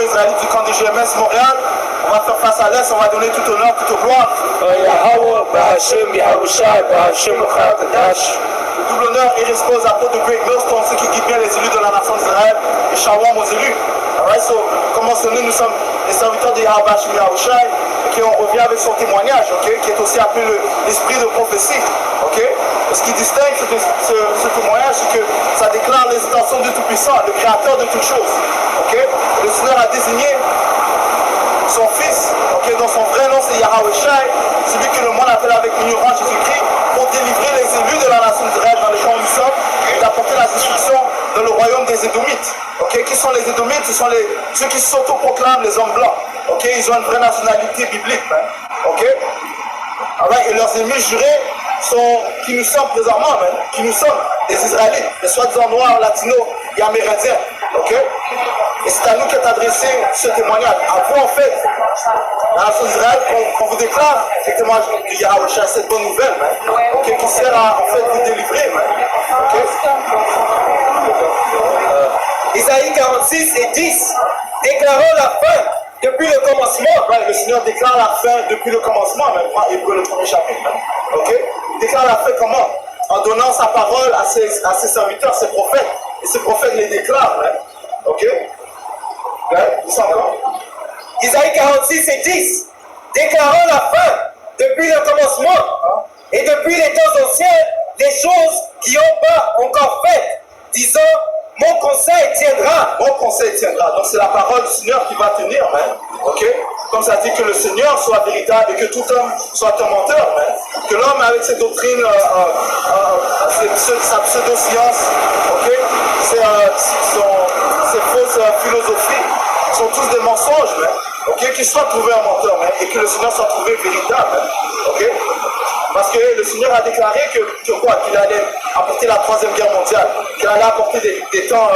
Israélites du camp de GMS Montréal. On va faire face à l'Est, on va donner tout honneur, toute gloire. Le double honneur et respect aux apôtres de Great Millstone, ceux qui guident bien les élus de la nation d'Israël, et Shalom aux élus. Alright, so, comme mentionné, nous sommes les serviteurs de Yahweh Hashem Yahushai, et on revient avec son témoignage, okay, qui est aussi appelé l'esprit de prophétie. Okay. Ce qui distingue ce témoignage, c'est que ça déclare les intentions du Tout-Puissant, le Créateur de toutes choses. Okay. Le Seigneur a désigné son fils, okay, dont son vrai nom c'est Yahweh Shai, celui que le monde appelle avec ignorance Jésus-Christ, pour délivrer les élus de la nation d'Israël dans lesquels nous sommes et d'apporter la destruction dans le royaume des Édomites. Okay. Qui sont les Édomites? Ce sont ceux qui s'autoproclament les hommes blancs. Okay. Ils ont une vraie nationalité biblique. Okay. Et leurs ennemis jurés sont qui nous sommes présentement, qui nous sommes des Israélites, les soi-disant noirs, latinos et amérindiens. Okay. Et c'est à nous qu'est adressé ce témoignage. À vous, en fait, la nation d'Israël, qu'on vous déclare ce témoignage de Yahweh, cette bonne nouvelle, okay, qui sert à en fait vous délivrer. Okay. Isaïe 46 et 10, déclarant la fin depuis le commencement. Le Seigneur déclare la fin depuis le commencement, même prend Hébreu le premier chapitre. Okay. Il déclare la fin comment? En donnant sa parole à ses serviteurs, ses prophètes. Et ces prophètes les déclarent. Ok? Isaïe 46 et 10, déclarant la fin depuis le commencement et depuis les temps anciens, les choses qui n'ont pas encore faites, disant, mon conseil tiendra. Mon conseil tiendra. Donc c'est la parole du Seigneur qui va tenir. Ok? Comme ça dit que le Seigneur soit véritable et que tout homme soit un menteur. Que l'homme avec ses doctrines, sa pseudo-science, ok? Ses fausses philosophies sont tous des mensonges. Ok? Qu'il soit trouvé un menteur et que le Seigneur soit trouvé véritable. Ok? Parce que le Seigneur a déclaré que quoi? Qu'il allait apporter la troisième guerre mondiale, qu'il allait apporter des temps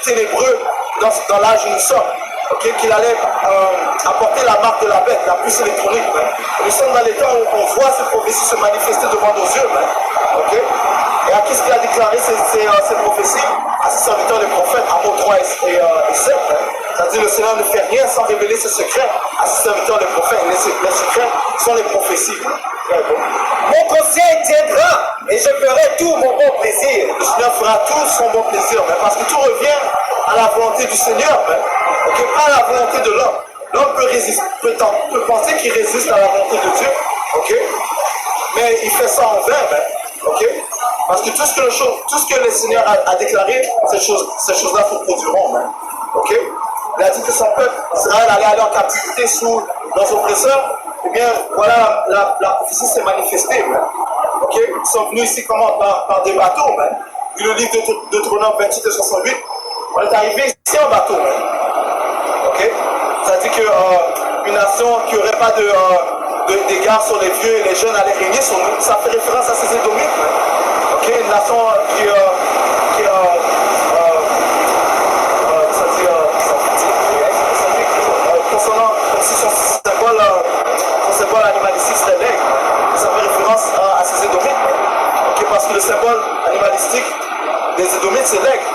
ténébreux dans l'âge où nous sommes, okay? Qu'il allait apporter la marque de la bête, la puce électronique. Nous sommes dans les temps où on voit ces prophéties se manifester devant nos yeux. Okay? Et à qui est-ce qu'il a déclaré ces prophéties? À ses serviteurs les prophètes, Amos 3 et 7. C'est-à-dire le Seigneur ne fait rien sans révéler ses secrets à ses serviteurs les prophètes. Les secrets sont les prophéties. Mon conseil tiendra et je ferai tout mon bon plaisir. Le Seigneur fera tout son bon plaisir, parce que tout revient à la volonté du Seigneur, okay, pas à la volonté de l'homme. L'homme peut penser qu'il résiste à la volonté de Dieu, okay, mais il fait ça en vain, okay, parce que tout ce que le Seigneur a déclaré, ces choses-là se produiront. Okay. Il a dit que son peuple, Israël, allait aller en captivité sous leurs oppresseurs. Eh bien, voilà, la prophétie s'est manifestée. Okay. Ils sont venus ici comment? Par des bateaux. Puis le livre de Deutéronome 28 et 68, on est arrivé ici en bateau. Okay. Ça dit qu'une nation qui n'aurait pas d'égard sur les vieux et les jeunes allait régner sur nous. Ça fait référence à ces Édomites. Okay. Une nation qui concernant aussi son symbole animalistique c'était l'aigle. Ça fait référence à ces Édomites. Okay, parce que le symbole animalistique des Édomites c'est l'aigle.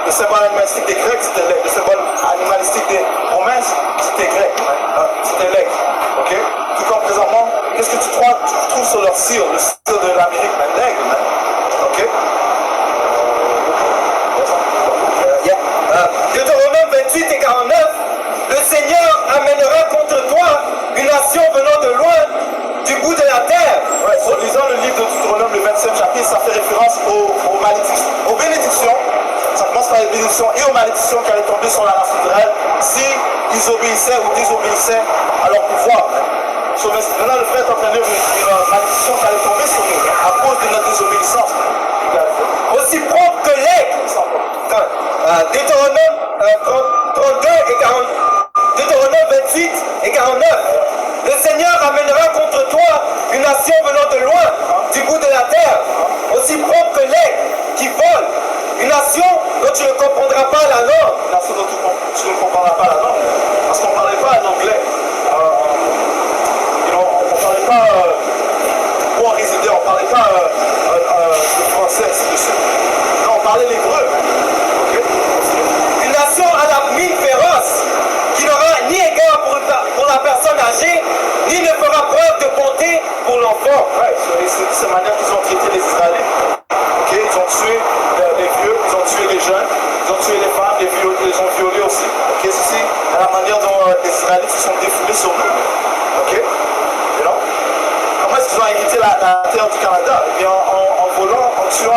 Le symbole animalistique des Grecs c'était l'aigle. Le symbole animalistique des Romains c'était grec. C'était l'aigle. Okay? Tout comme présentement, qu'est-ce que tu trouves sur leur cire? Le cire de l'Amérique, l'aigle. Okay? Deutéronome 28 et 49, le Seigneur amènera contre toi une nation venant de loin, du bout de la terre. Ouais, en lisant le livre de Deutéronome, le 27e chapitre, ça fait référence aux bénédictions. Ça commence par les bénédictions et aux malédictions qui allaient tomber sur la nation d'Israël si ils obéissaient ou désobéissaient à leur pouvoir. Maintenant, le fait d'entraîner une malédiction qui allait tomber sur nous à cause de notre désobéissance. Aussi propre que l'aigle. Deutéronome 32 et 40, Deutéronome 28 et 49. Le Seigneur amènera contre toi une nation venant de loin, du bout de la terre, aussi propre que l'aigle qui vole. Une nation dont tu ne comprendras pas la langue. Une nation dont tu ne comprendras pas la langue. Parce qu'on ne parlait pas l'anglais. On ne parlait pas où on résidait, on ne parlait pas le français, ainsi de suite. Non, on parlait l'hébreu. Une nation à la mine féroce qui Canada. Et bien, en tuant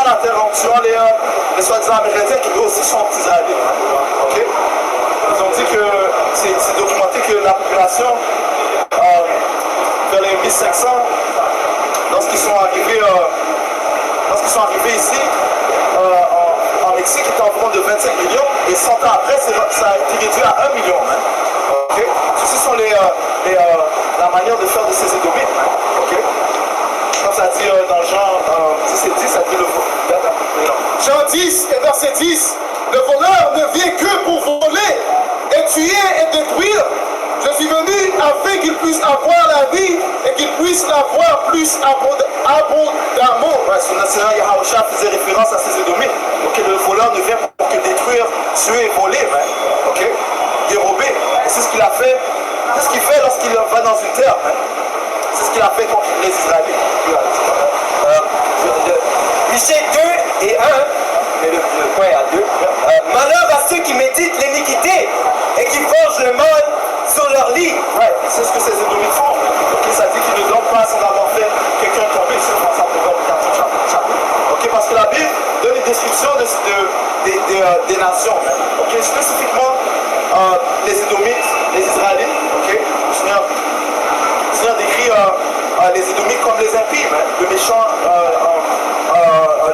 la terre, en tuant les soi-disant Amérindiens qui eux aussi sont israélites. Okay? Ils ont dit que c'est documenté que la population, vers les 1500, lorsqu'ils sont arrivés ici, en Mexique, était environ de 25 millions, et 100 ans après, ça a été réduit à 1 million. Hein. Okay? Ceci sont la manière de faire de ces Édomites. Hein. Okay? Comme ça dit dans Jean 10 et 10, ça dit le Jean 10 et verset 10, le voleur ne vient que pour voler, et tuer et détruire. Je suis venu afin qu'il puisse avoir la vie et qu'il puisse l'avoir plus abondamment. Ouais, son enseignant Yahusha faisait référence à ces Édomites. Okay, le voleur ne vient pour que détruire, tuer et voler, hein. Okay? Dérober. Et c'est ce qu'il a fait. C'est ce qu'il fait lorsqu'il va dans une terre. Hein. C'est ce qu'il a fait contre les Israélites. Michée 2 et 1, mais le point est à 2. Malheur à ceux qui méditent l'iniquité et qui forgent le mal sur leur lit. Ouais, c'est ce que ces Édomites font. Okay, ça dit qu'ils ne dorment pas sans avoir fait quelqu'un tomber sur ça Proverbe 4 chapitre. Okay, parce que la Bible donne une description des nations. Okay, spécifiquement les Édomites, les Israélites. Okay, le Seigneur décrit les Édomites comme les impies, hein, le méchant,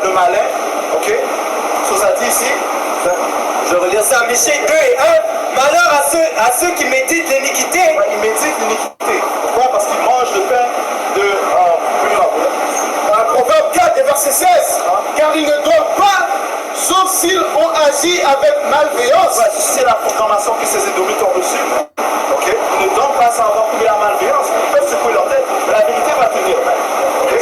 le malin. Okay? Ça dit ici. Je vais relire ça. Michée 2 et 1. Malheur à ceux qui méditent l'iniquité. Ouais, ils méditent l'iniquité. Pourquoi? Parce qu'ils mangent le pain de... Proverbe 4 et verset 16. Car ils ne doivent pas, sauf s'ils ont agi avec malveillance. Ouais, c'est la programmation que ces Édomites ont reçue. Okay? Ils ne dorment pas sans avoir commis la malveillance. Ils peuvent secouer leur tête, mais la vérité va tenir. Okay?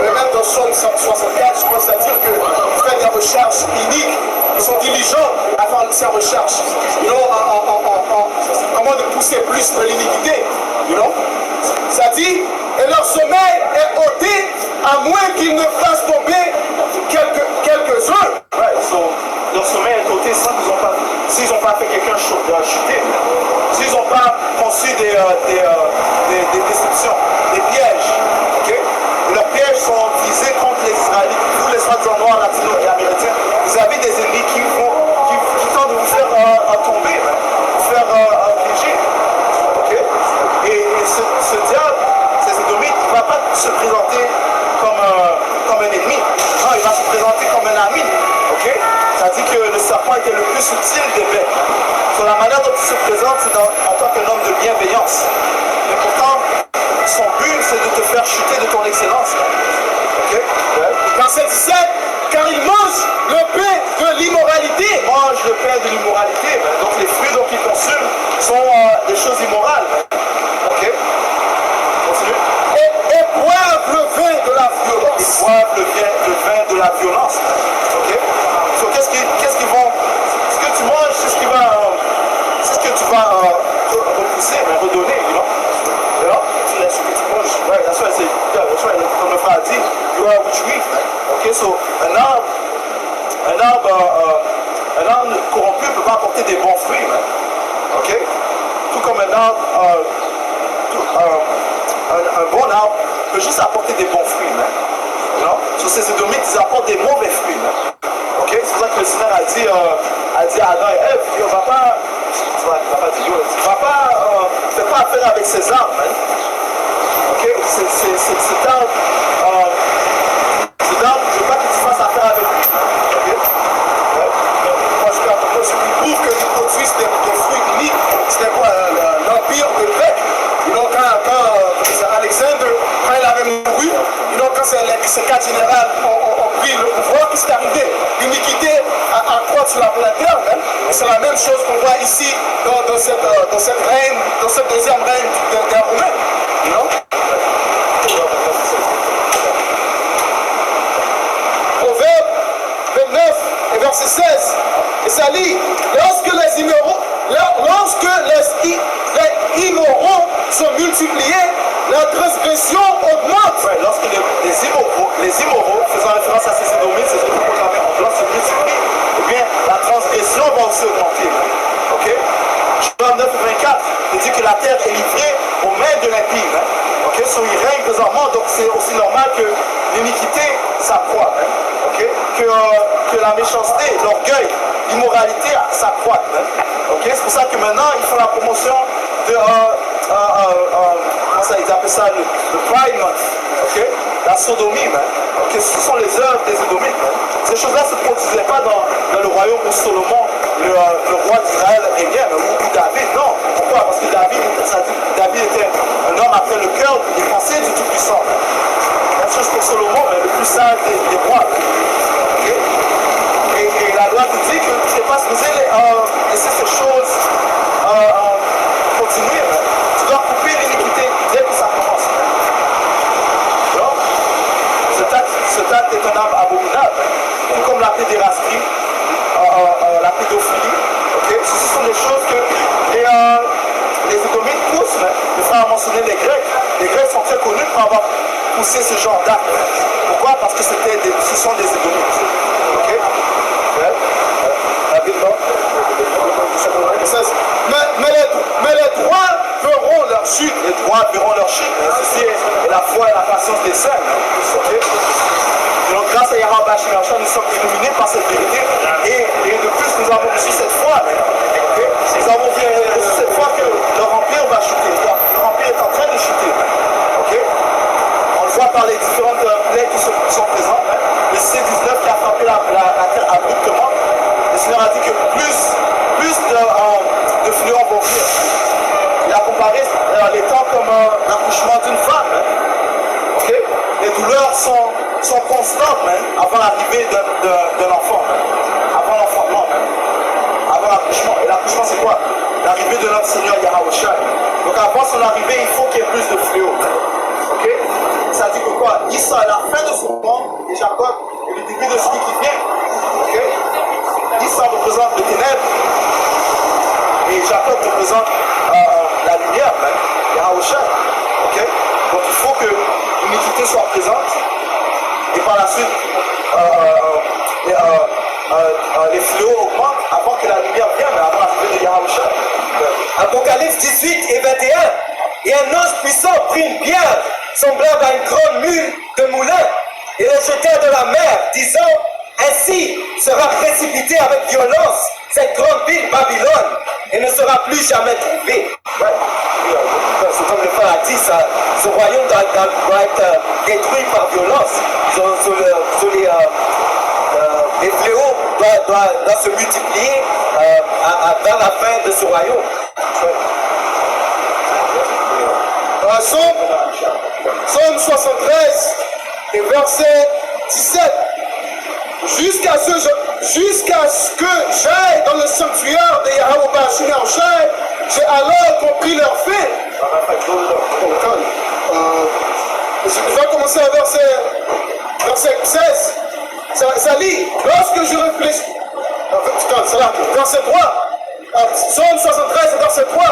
Même dans Psaume 64, je pense à dire qu'ils font des recherches iniques. Ils sont diligents à faire ces recherches. Comment de pousser plus de l'iniquité. Ça dit, et leur sommeil est ôté, à moins qu'ils ne fassent tomber quelques-uns. Ouais, leur sommeil est ôté s'ils n'ont pas fait quelqu'un chuter. S'ils n'ont pas conçu des déceptions, des pièges. Okay? Leurs pièges sont visés contre les Israélites, vous les soi-disant noirs, latinos et amérindiens. Vous avez des ennemis qui tentent de vous faire tomber, hein, vous faire piéger. Okay? Et ce diable, ces Édomites, il ne va pas se présenter comme un ennemi. Non, il va se présenter comme un ami. Okay? Ça dit que le serpent était le plus subtil des bêtes. Sur la manière dont il se présente, c'est en tant qu'un homme de bienveillance. Mais pourtant, son but, c'est de te faire chuter de ton excellence. Okay? Verset 17, car ils mangent le pain de l'immoralité. Ils mangent le pain de l'immoralité. Donc les fruits qu'ils consomment sont des choses immorales. Ok? Continue. Et boivent le vin de la violence. Ils boivent le vin de la violence. Ok? So, qu'est-ce qu'ils vont... Ce que tu manges, c'est ce qui va... c'est ce que tu vas repousser, redonner, tu vois? Tu laisses ce que tu manges. Ouais, that's why comme le frère a dit, you are what you eat. Ok, so, un arbre corrompu ne peut pas apporter des bons fruits. Ok? Tout comme un arbre, un bon arbre peut juste apporter des bons fruits. Sur ces Édomites, ils apportent des mauvais fruits. Ok? C'est pour ça que le Seigneur a dit à Adam et Ève, tu vas pas, fais pas affaire avec ces arbres. Ok? Cet arbre, je veux pas que tu fasses affaire avec lui. Ok? Parce que ce qui prouve qu'ils produisent des fruits uniques, c'était quoi? L'empire grec. Quand Alexandre, quand il avait mouru, quand ces quatre généraux ont pris le pouvoir, qu'est-ce qui est arrivé? L'iniquité a croît sur la terre. Et c'est la même chose qu'on voit ici dans cette deuxième règne des Romains. Proverbe 29 et verset 16. Et ça lit, lorsque les immoraux sont multipliés, la transgression augmente. Ouais, lorsque les immoraux, faisant référence à ces Édomites, ces autres proclamés en blanc se multiplient, eh bien, la transgression va aussi augmenter. Ok? Job 9 et 24, il dit que la terre est livrée aux mains de l'impie. Ok? So, il règne présentement, donc c'est aussi normal que l'iniquité s'accroît, hein, okay? Que la méchanceté, l'orgueil, l'immoralité s'accroît. Hein, okay? C'est pour ça que maintenant, ils font la promotion de, comment ça, ils appellent ça, le Pride Month, okay? La sodomie, hein, okay? Ce sont les œuvres des sodomites. Hein. Ces choses-là ne se produisaient pas dans le royaume où Salomon, le roi d'Israël, régnait, ou David, non. Pourquoi? Parce que David était un homme après le cœur des pensées du Tout-Puissant. Même chose pour Salomon, mais le plus sage des rois. Okay? Et la loi te dit que tu n'es pas supposé laisser ces choses continuer. Hein. Tu dois couper l'iniquité dès que ça commence. Hein. Donc, ce acte est un acte abominable, hein. Tout comme la pédérastie, la pédophilie. Okay? Ceci sont des choses que les économistes poussent, hein, de faire mentionner les Grecs. Les Grecs sont très connus pour avoir poussé ce genre d'actes. Pourquoi? Parce que ce sont des économistes. Okay? Mais les droits verront leur chute. Les droits verront leur chute. Ceci est la foi et la patience des saints. Okay? Donc grâce à Yahweh Bashir, nous sommes illuminés par cette vérité. Et de plus, nous avons reçu cette foi. Okay? Nous avons reçu cette foi que leur empire va chuter. Leur empire est en train de chuter. Okay? On le voit par les différentes plaies qui sont présentes. Hein? Le C-19 qui a frappé la terre abruptement. Le Seigneur a dit que plus de fléaux vont venir. Il a comparé les temps comme l'accouchement d'une femme. Hein? Okay? Les douleurs sont constantes, hein, avant l'arrivée d'un enfant, hein, avant l'enfantement, hein, avant l'accouchement. Et l'accouchement, c'est quoi? L'arrivée de notre Seigneur Yahweh. Donc avant son arrivée, il faut qu'il y ait plus de fléaux. Okay? Ça dit que quoi? Isa est la fin de son monde et Jacob est le début de celui qui vient. Okay? Isa représente les ténèbres et Jacob représente la lumière, hein, Yahweh. Okay? Donc il faut que l'uniquité soit présente. Et par la suite, les fléaux augmentent avant que la lumière vienne, avant l'arrivée de Yahweh. Apocalypse 18 et 21. Et un ange puissant prit une pierre semblable à une grande mule de moulin et le jeta de la mer, disant: ainsi sera précipitée avec violence cette grande ville Babylone et ne sera plus jamais trouvée. Ouais. C'est comme le frère a dit, ce royaume doit être détruit par violence. Les fléaux doivent se multiplier dans la fin de ce royaume. Psaume 73 et verset 17. Jusqu'à ce que j'aille dans le sanctuaire de Yahweh Bashir, j'ai alors compris leur fait. Je vais commencer à verset 16. Ça lit, lorsque je réfléchis. Verset 3. Psaume 73, verset 3.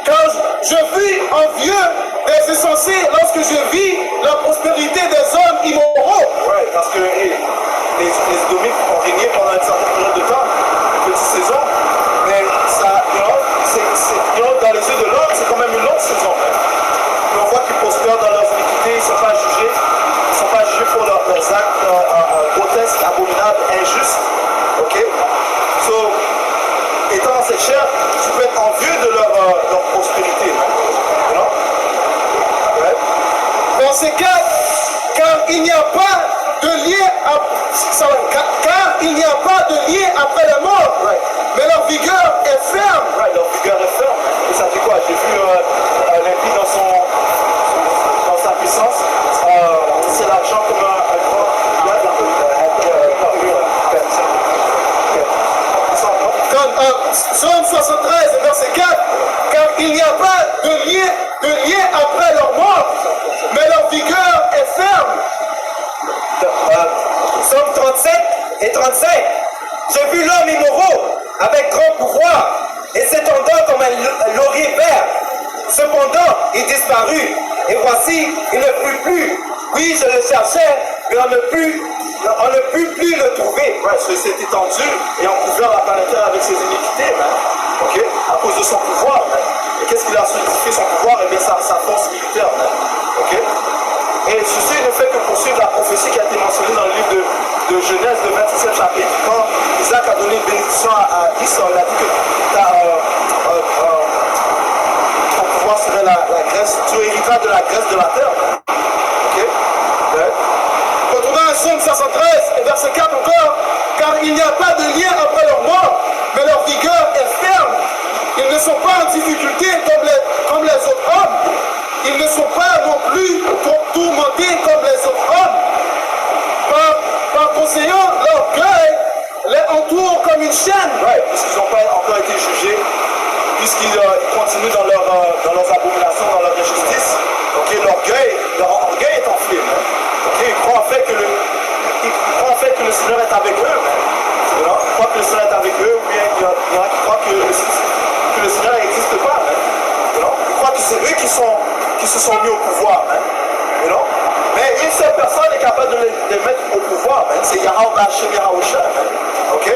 Car je vis envieux des insensés lorsque je vis la prospérité des hommes immoraux. Oui, parce que les Édomites ont régné pendant une certaine période de temps, une petite saison, mais ça, dans les yeux de l'homme, c'est quand même une longue saison. Et on voit qu'ils prospèrent dans leurs iniquités, ils ne sont pas jugés pour leurs actes grotesques, abominables, injustes. Ok? So, étant dans cette chair, tu peux être envieux de leur prospérité. You know? Ouais. Verset 4. Car il n'y a pas de lien après la mort, right. Mais leur vigueur est ferme. Right, leur vigueur est ferme. Et ça dit quoi? J'ai vu l'impie dans sa puissance. C'est l'argent comme un grand. Psaume 73, verset 4. Car il n'y a pas de lien après leur mort, mais leur vigueur est ferme. Psaume 37 et 35. J'ai vu l'homme immoraux avec grand pouvoir et s'étendant comme un laurier vert. Cependant, il disparut. Et voici, il ne fut plus. Oui, je le cherchais, mais on ne put plus le trouver. Ouais, il s'est étendu et on couvert la planète avec ses iniquités, okay? À cause de son pouvoir. qu'est-ce qui a solidifié son pouvoir? Eh bien, sa force militaire. Ok? Et ceci ne fait que poursuivre la prophétie qui a été mentionnée dans le livre de Genèse, le 27e chapitre. Quand Isaac a donné une bénédiction à Esau, il a dit que ton pouvoir serait la graisse, tu hériteras de la graisse de la terre. Ok? Ouais. Retournons à Somme 513 et verset 4 encore. Car il n'y a pas de lien après leur mort, mais leur vigueur est ferme. Ils ne sont pas en difficulté comme les autres hommes. Ils ne sont pas non plus tourmentés comme les autres hommes. Par conséquent, l'orgueil les entoure comme une chaîne. Ouais, puisqu'ils n'ont pas encore été jugés, puisqu'ils continuent dans leurs abominations, dans leur injustice. Ok, leur orgueil est enflé. Ok, ils croient en fait que le Seigneur est avec eux. Ils croient que le Seigneur est avec eux, ou bien il y en a qui croient que le Seigneur n'existe pas. Ils croient que c'est eux qui se sont mis au pouvoir. Mais une seule personne est capable de les mettre au pouvoir. C'est Yahweh Hashem Yahushua. Ok?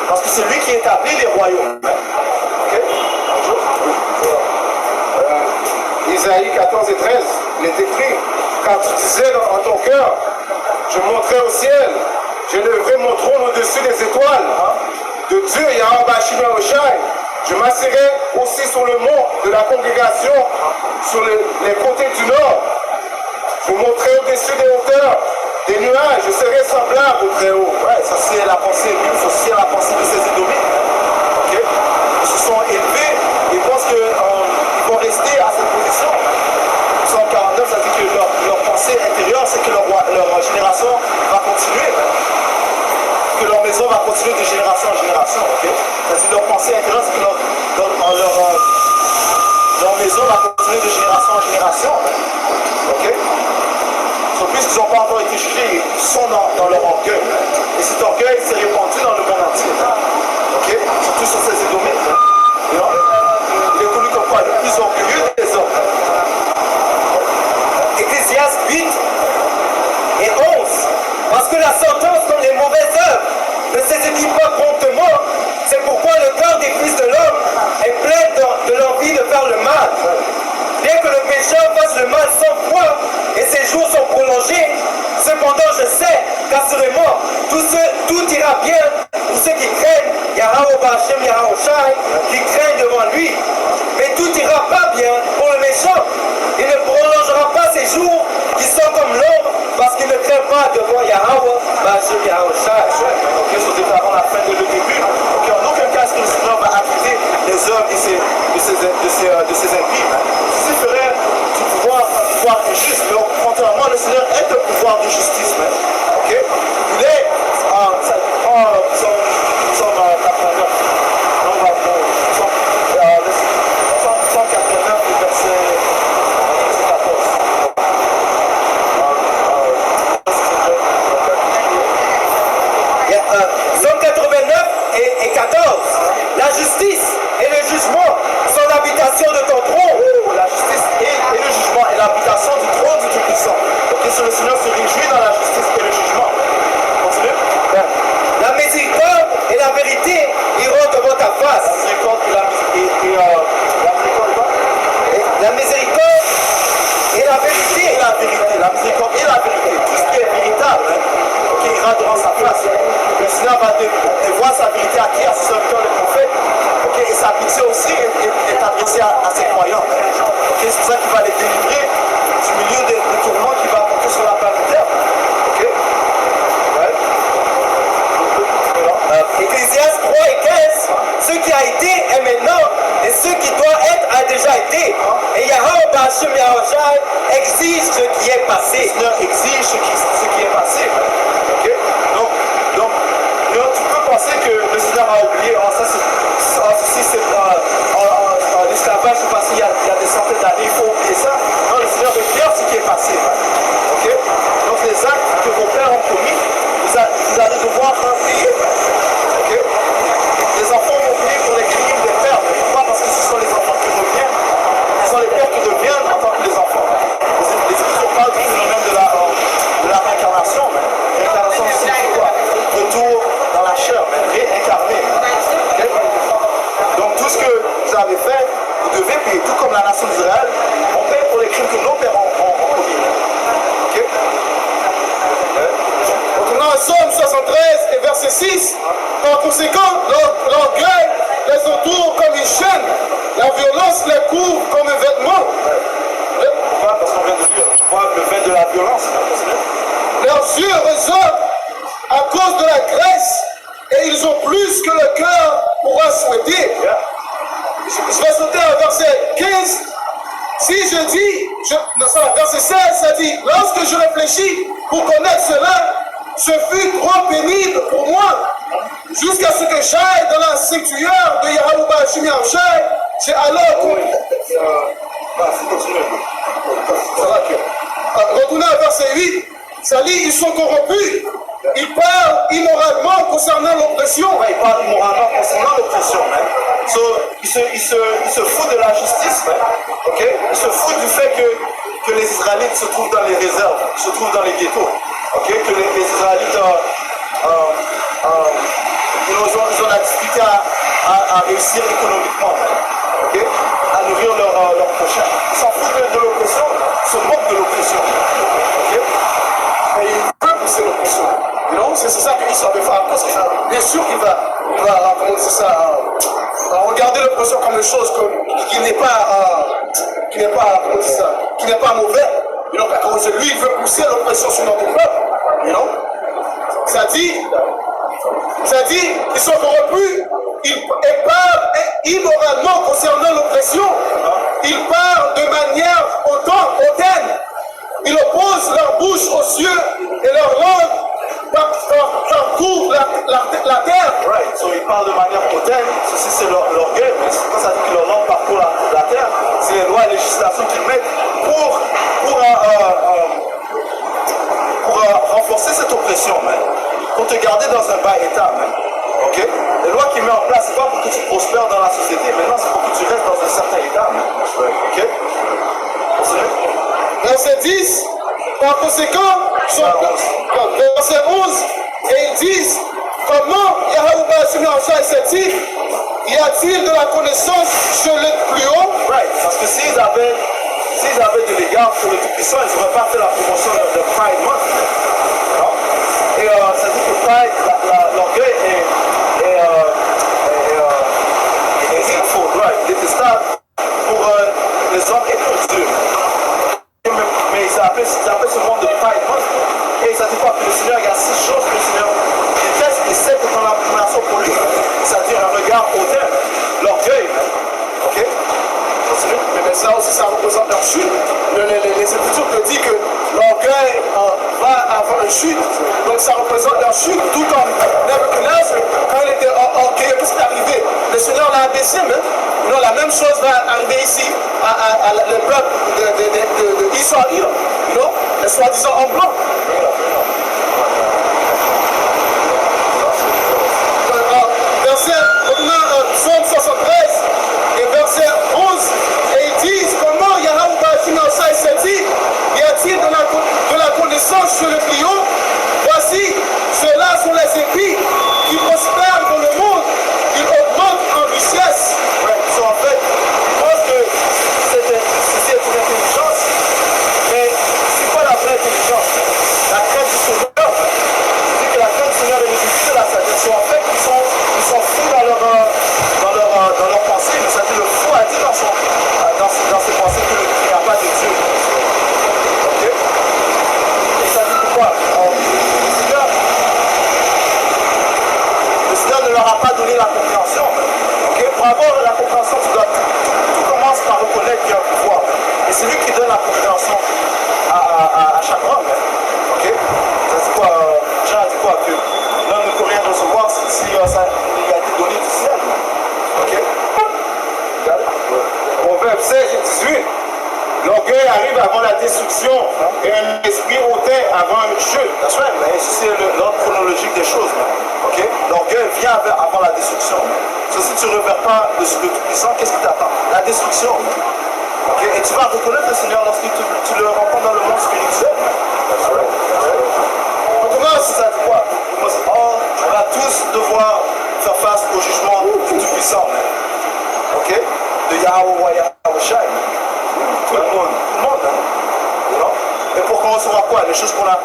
Parce que c'est lui qui établit les royaumes. Ok? Isaïe 14 et 13, il est écrit, car tu disais en ton cœur, je monterai au ciel, j'élèverai mon trône au-dessus des étoiles. De Dieu, Yahweh Hashem Yahushua. Je m'asserai aussi sur le mont de la congrégation, sur les côtés du nord. Je monterai au-dessus des hauteurs, des nuages, je serai semblable au Très-Haut. Ouais, ça c'est la pensée, la pensée de ces Édomites. Ok? Ils se sont élevés et pensent qu'ils vont rester à cette position. Psaume 49, ça dit que leur pensée intérieure, c'est que leur génération va continuer. Que leur maison va continuer de génération en génération. Okay? C'est-à-dire leur pensée intérieure, c'est que leur maison va continuer de génération en génération. Ok? Donc, puisqu'ils n'ont pas encore été jugés, ils sont dans leur orgueil. Et cet orgueil s'est répandu dans le monde entier. Ok? Surtout sur ces Édomites. Il est connu comme quoi? Le plus orgueilleux des hommes. Ecclésiaste 8 et 11. Parce que la sentence comme les mauvaises œuvres ne s'exécute pas promptement, c'est pourquoi le cœur des fils de l'homme est plein de l'envie de faire le mal. Bien que le pécheur fasse le mal 100 fois et ses jours sont prolongés, cependant je sais qu'assurément tout ira bien pour ceux qui craignent Yahweh Hashem Yahushua, qui craignent devant lui. Mais tout ira pas bien pour le méchant. Il ne prolongera pas ses jours qui sont comme l'ombre parce qu'il ne craint pas devant Yahweh Hashem Yahushua. Ok, nous déclarons la fin de le début. Ok, en aucun cas est-ce que le Seigneur va accuser les œuvres de ses impies. Ceci ferait du pouvoir un pouvoir injuste. Mais contrairement, le Seigneur est un pouvoir de justice. Ok? Il est Psaume 89. Non, on va pour Psaume 89, le verset 14. Psaume 89 et 14. La justice et le jugement sont l'habitation de ton trône. La justice et le jugement est l'habitation du trône du Tout-Puissant. Ok, sur le Seigneur se réjouit dans la justice et le jugement. Continue. La miséricorde et la vérité iront devant ta face. La miséricorde et la miséricorde. La miséricorde et la vérité. Et la vérité. La miséricorde et la vérité. Tout ce qui est véritable, ok, ira devant sa face. Le Seigneur va devoir sa vérité à qui? À ses serviteurs, les prophètes. Ok, et sa pitié aussi est adressée à ses croyants. Ok, c'est pour ça qu'il va les délivrer du milieu des tourments qu'il va apporter sur la planète Terre. Ok? Ouais. Ecclésiaste 3 et 15. Ce qui a été est maintenant, et ce qui doit être a déjà été. Et Yahweh Hashem Yahushua exige ce qui est passé. Le Seigneur exige ce qui est passé. Ok? Donc, tu peux penser que le Seigneur a oublié, l'esclavage est passé il y a des centaines d'années, il faut oublier ça. Non, le Seigneur regarde ce qui est passé. Ok? Donc les actes que vos pères ont commis, vous allez devoir payer. Ok? Les enfants vont payer pour les crimes des pères, mais pas parce que ce sont les enfants qui reviennent, ce sont les pères qui deviennent en tant que les enfants. Les Écritures parlent du phénomène de la 6. Par conséquent, l'orgueil les entoure comme une chaîne. La violence les couvre comme un vêtement. Pourquoi? Parce qu'on vient de dire, pourquoi le vin de la violence? Leurs yeux ressortent à cause de la graisse et ils ont plus que le cœur pourra souhaiter. Je vais sauter à verset 15. Si je dis, verset 16, ça dit, lorsque je réfléchis pour connaître cela, ce fut trop pénible pour moi. Jusqu'à ce que j'aille dans la sanctuaire de Yahweh Shimi Arshai, j'ai alors retourné à verset 8, ça dit, ils sont corrompus, ils parlent immoralement concernant l'oppression. Ouais, ils parlent immoralement concernant l'oppression. So, ils se foutent de la justice. Okay? Ils se foutent du fait que les Israélites se trouvent dans les réserves, se trouvent dans les ghettos. Okay? Que les Israélites ils ont la difficulté à réussir économiquement. Okay? À nourrir leur prochain. Ils s'en foutent de l'oppression, ils se moquent de l'oppression. Okay? Mais il veut pousser l'oppression. Non, c'est ça qu'il savait faire. Parce que bien sûr qu'il va comment c'est ça, regarder l'oppression comme une chose qui n'est pas, comment c'est ça, qui n'est pas mauvais. You know, quand lui, il veut pousser l'oppression sur notre peuple. You know? Ça dit, ils sont corrompus, ils parlent immoralement concernant l'oppression. Ils parlent de manière hautaine. Ils opposent leur bouche aux cieux et leur langue parcourt la terre. Right, so ils parlent de manière hautaine, ceci c'est l'orgueil, mais c'est pas ça dit que leur langue parcourt la terre. C'est les lois et législations qu'ils mettent pour renforcer cette oppression, pour te garder dans un bas état. Okay? Les lois qu'ils mettent en place, c'est pas pour que tu prospères dans la société, maintenant c'est pour que tu restes dans un certain état. Okay? Verset 10, par conséquent, verset 11, et ils disent, comment Yahweh Shimi Arshai s'est-il? Y a-t-il de la connaissance chez le plus haut? Right, parce que s'ils avaient de l'égard pour le Tout-Puissant, ils n'auraient pas fait la promotion de Pride Month. Non? Et ça dit que Pride, l'orgueil est sinful, right, détestable pour les hommes et pour Dieu. Mais ils appellent ce monde de Pride Month. Et ça dit quoi? Que le Seigneur, il y a 6 choses que le Seigneur déteste et 7 est en abomination pour lui. C'est-à-dire un regard hautaine, l'orgueil. Ok? Mais ça aussi, ça représente leur chute. Les Écritures te disent que l'orgueil va avoir une chute. Donc ça représente leur chute. Tout comme Nebuchadnezzar, quand il était orgueilleux, qu'est-ce qui est arrivé? Le Seigneur l'a abaissé, non, la même chose va arriver ici à le peuple d'Israël. Non? Les soi-disant en blanc. Verset, Psaume 73 et verset 11, et ils disent comment Yahweh Shimi Arshai s'est dit, y a-t-il de la connaissance sur le plus haut? Voici, ceux-là sont les épis qui prospèrent dans le monde, ils augmentent en richesse. Ouais, so en fait, je pense que c'est une intelligence, mais c'est pas la vraie intelligence. La crainte du Seigneur, c'est que la crainte du Seigneur est nécessaire de la sagesse. En fait, ils sont fous dans leur pensée, mais ça dit le fou a dit dans ses pensées qu'il n'y a pas de Dieu. Ok? Et ça dit pourquoi? Le Seigneur ne leur a pas donné la compréhension. Okay? Pour avoir la compréhension, tout commence par reconnaître qu'il y a un pouvoir. Et c'est lui qui donne la compréhension à chaque homme. Okay? Ça dit quoi? Jean a dit quoi? Que l'homme ne peut rien recevoir si ça lui a été donné du ciel. Ok? Proverbe 16 et 18. L'orgueil arrive avant la destruction et un esprit hautain avant une chute. That's right, mais c'est l'ordre chronologique des choses. Okay? L'orgueil vient avant la destruction. So, si tu ne revers pas le Tout-Puissant, qu'est-ce qui t'attend? La destruction. Okay? Et tu vas reconnaître le Seigneur lorsque tu le rencontres dans le monde spirituel. That's right. On commence, ça dit quoi? On va tous devoir faire face au jugement du Tout-Puissant. Ok? De Yahweh Shai. Tout le monde. You know? Et pour qu'on recevra quoi? Les choses qu'on a,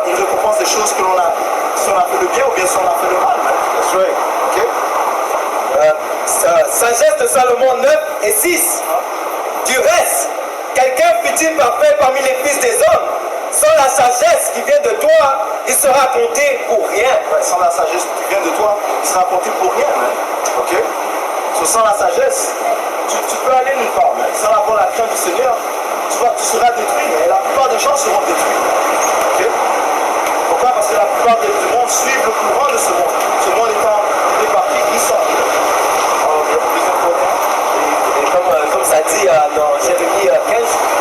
une récompense des choses que l'on a si on a fait le bien ou bien si on a fait le mal. That's right. Ok? Sagesse de Salomon 9 et 6. Du reste, quelqu'un fut-il parfait parmi les fils des hommes? Sans la sagesse qui vient de toi, il sera compté pour rien. Ouais, sans la sagesse qui vient de toi, il sera compté pour rien. Hein? Ok? So, sans la sagesse, tu peux aller nulle part. Hein? Sans avoir la crainte du Seigneur, tu seras détruit. Mais la plupart des gens seront détruits. Ok? Pourquoi? Parce que la plupart du monde suivent le courant de ce monde. Ce monde étant guidé par qui? Ils sont. Et comme ça dit dans Jérémie 15,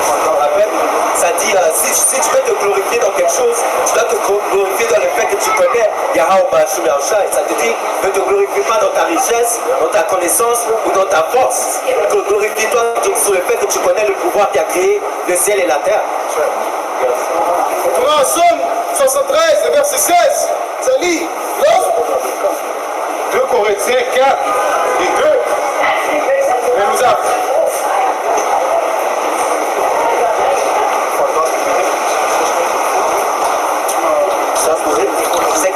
on me rappelle, ça dit si tu veux te glorifier dans quelque chose, tu dois te glorifier dans le fait que tu connais Yahweh Bashum Yahushai. Ça te dit, ne te glorifie pas dans ta richesse, dans ta connaissance ou dans ta force. Glorifie-toi sur le fait que tu connais le pouvoir qui a créé le ciel et la terre. On prend en Somme 73, le verset 16. Ça lit. 2 Corinthiens 4 et 2. Mais nous avons. Ça pourrait c'est que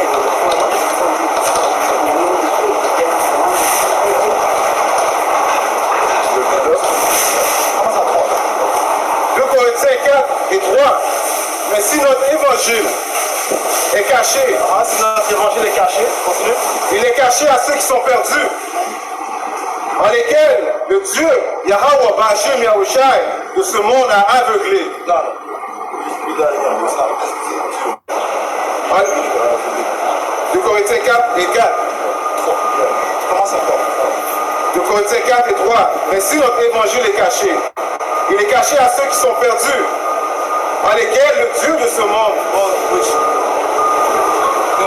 2 Corinthiens 4 et 3. Mais si notre évangile est caché, Si notre évangile est caché, continue. il est caché à ceux qui sont perdus, en lesquels le Dieu, Yahweh Bashim Yahushai, de ce monde a aveuglé. Non, non. Il doit aller en ça. 2 Corinthiens 4 et 4. Commence encore. 2 Corinthiens 4 et 3. Mais si notre évangile est caché, il est caché à ceux qui sont perdus, en lesquels le Dieu de ce monde,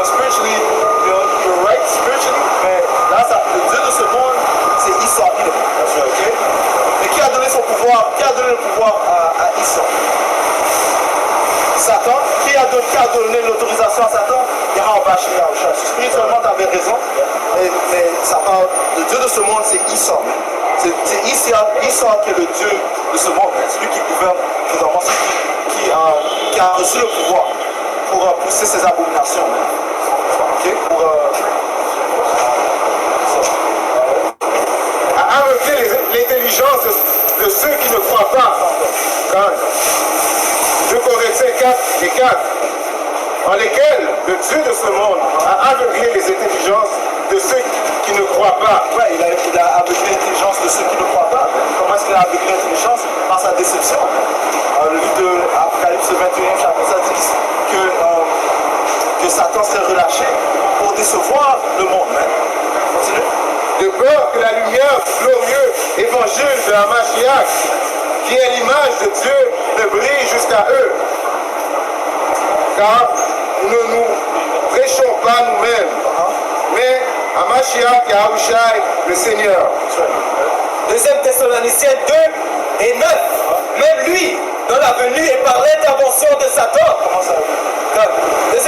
Spiritually, you're right, spiritually, mais là, le Dieu de ce monde, c'est Esau. Ok? Mais qui a donné son pouvoir, qui a donné le pouvoir à Esau? Satan. Qui a donné l'autorisation à Satan? Yahweh Bashim Yahushai. Spirituellement, tu avais raison, mais ça parle, le Dieu de ce monde, c'est Esau. C'est Esau qui est le Dieu de ce monde. Celui qui gouverne présentement, celui qui a reçu le pouvoir pour pousser ses abominations. Ok? à aveugler l'intelligence de ceux qui ne croient pas. Quand 2 Corinthiens 4 et 4. En lesquels le Dieu de ce monde a aveuglé les intelligences de ceux qui ne croient pas. Ouais, il a aveuglé l'intelligence de ceux qui ne croient pas. Comment est-ce qu'il a aveuglé l'intelligence? Par sa déception. Le livre de Apocalypse 21, chapitre, ça dit que Satan serait relâché pour décevoir le monde. Hein? Continue. De peur que la lumière glorieuse évangile de la Mashiach, qui est l'image de Dieu, ne brille jusqu'à eux. Car nous ne nous prêchons pas nous-mêmes, mais à Mashiach Yahushai, le Seigneur. 2 Thessaloniciens 2 et 9. Même lui, dans la venue et par l'intervention de Satan. Comment ça? 2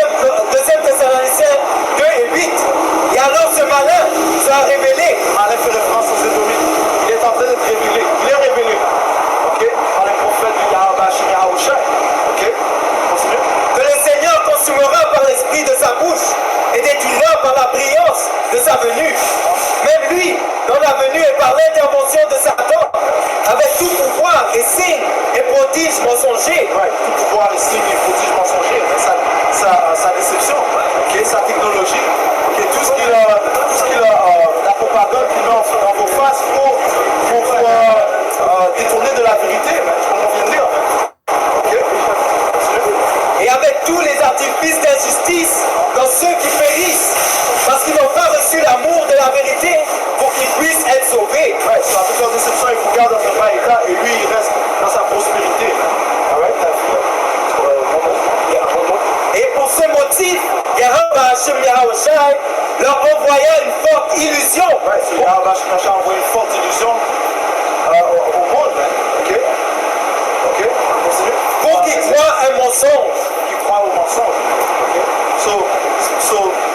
Thessaloniciens 2 et 8. Et alors ce malin nous a révélé. Malin fait référence aux Édomites. Il est en train d'être révélé. Il est révélé. Ok? Par les prophètes du Yahweh Bashim Yahushai. Ok? Continue. Que le Seigneur consumera par l'esprit de sa bouche et détruira par la brillance de sa venue. Même lui, dans la venue et par l'intervention de Satan, avec tout pouvoir et signe et prodige mensonger. Ouais, tout pouvoir et signe et prodige mensonger. Sa déception. Ok? Sa technologie. Ok? Tout ce qu'il a, la propagande qu'il met dans vos faces pour détourner de la vérité. Comme on vient de dire. Ok? Et avec tous les artifices d'injustice dans ceux qui périssent, parce qu'ils n'ont pas reçu l'amour de la vérité pour qu'ils puissent être sauvés. Ouais, sur avec leur déception, il vous garde dans un bas état et lui, il reste dans sa prospérité. Alright, t'as vu? Et pour ce motif, Yahweh Bashim Yahushai leur envoya une forte illusion. Ouais, c'est Yahweh Bashim Yahushai a envoyé une forte illusion au monde. Ok? Ok? On continue? Pour qu'ils croient un mensonge. Qui croient au mensonge. Ok? So,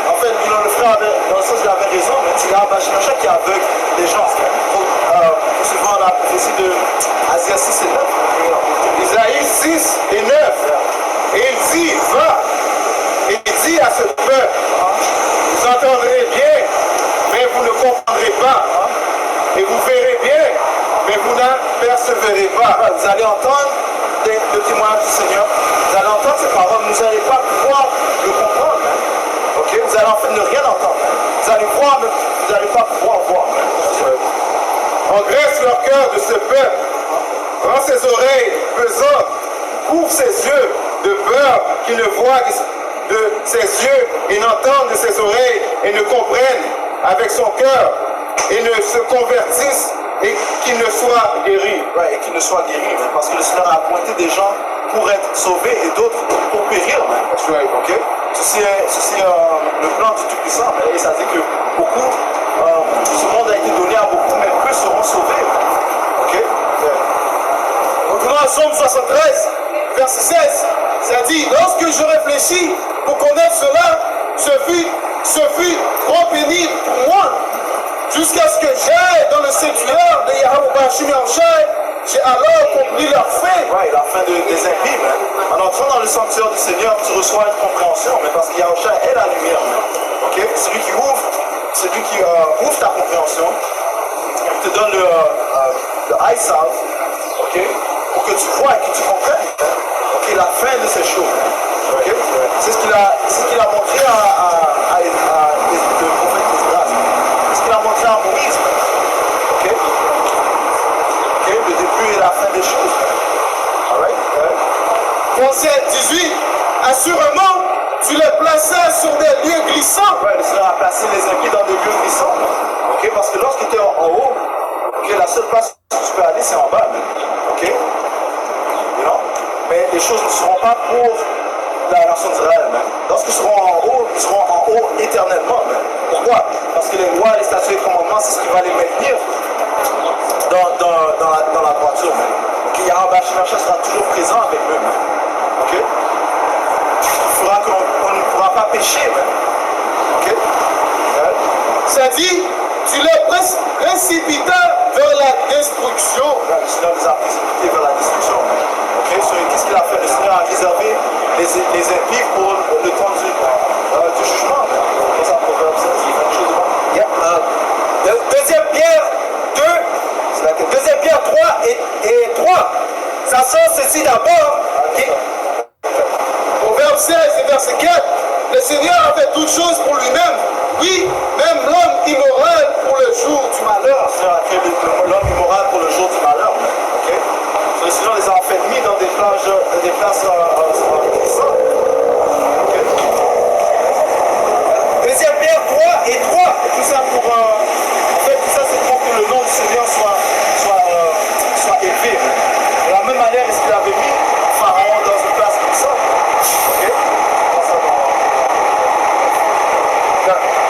en fait, le frère avait, dans le sens il avait raison, mais c'est Yahweh Bashim Yahushai qui aveugle les gens. Souvent la prophétie de Asia 6 et 9. Isaïe 6 et 9. Et il dit, va, et dit à ce peuple, vous entendrez bien, mais vous ne comprendrez pas. Et vous verrez bien, mais vous n'apercevrez pas. Vous allez entendre le témoignage du Seigneur, vous allez entendre ces paroles, vous n'allez pas pouvoir le comprendre. Okay? Vous allez en fait ne rien entendre. Vous allez voir, mais vous n'allez pas pouvoir voir. Engraisse leur cœur de ce peuple, rend ses oreilles pesantes, couvre ses yeux de peur qu'il ne voit de ses yeux et n'entende de ses oreilles et ne comprenne avec son cœur et ne se convertisse et qu'il ne soit guéri. Ouais, et qu'il ne soit guéri, parce que le Seigneur a appointé des gens pour être sauvés et d'autres pour périr. Okay? Ceci est le plan du Tout-Puissant. Et ça dit que beaucoup, ce monde a été donné à beaucoup, mais peu seront sauvés. Okay? Retournons à Somme 73, verset 16. Ça dit, lorsque je réfléchis pour connaître cela, ce fut trop pénible pour moi. Jusqu'à ce que j'aille dans le sanctuaire de Yahweh Bashim Yahushai, j'ai alors compris leur fin. Ouais, la fin des impies. En entrant dans le sanctuaire du Seigneur, tu reçois une compréhension, mais parce que Yahushai est la lumière. Okay? Celui qui ouvre ta compréhension, il te donne le eye salve, okay? Pour que tu vois et que tu comprennes okay, la fin de ces choses. Okay? C'est ce qu'il a montré à le prophète Esdras. C'est ce qu'il a montré à Moïse. Okay? Okay? Le début et la fin des choses. Verset 18. Assurément, tu les plaçais sur des lieux glissants. Ouais, le Seigneur a placé les impies dans des lieux glissants. Okay? Parce que lorsque tu es en haut, okay, la seule place où tu peux aller, c'est en bas. Okay? You know? Mais les choses ne seront pas pour la nation d'Israël. Lorsqu'ils seront en haut, ils seront en haut éternellement. Pourquoi? Parce que les lois, les statuts et les commandements, c'est ce qui va les maintenir dans la droiture. Okay? Yahweh sera toujours présent avec eux. Okay? Il fera qu'on ne pourra pas pécher. Okay? Ça dit, tu les précipitas vers la destruction. Le Seigneur les a précipités vers la destruction. Okay? Qu'est-ce qu'il a fait? Le Seigneur a réservé les impies pour le temps du jugement. C'est ça, Proverbe 16. Deuxième Pierre 3 et 3. Sachant ceci d'abord, Proverbe 16 et verset 4. Le Seigneur a fait toutes choses pour lui-même. Oui, même l'homme immoral pour le jour du malheur. Le Seigneur a créé l'homme immoral pour le jour du malheur. Okay? Le Seigneur les a en fait mis dans des places glissantes. Okay? Deuxième Pierre 3 et 3. Et tout ça pour tout ça c'est pour que le nom du Seigneur soit élevé. De la même manière, est-ce qu'il avait mis Pharaon dans une place glissante? Okay?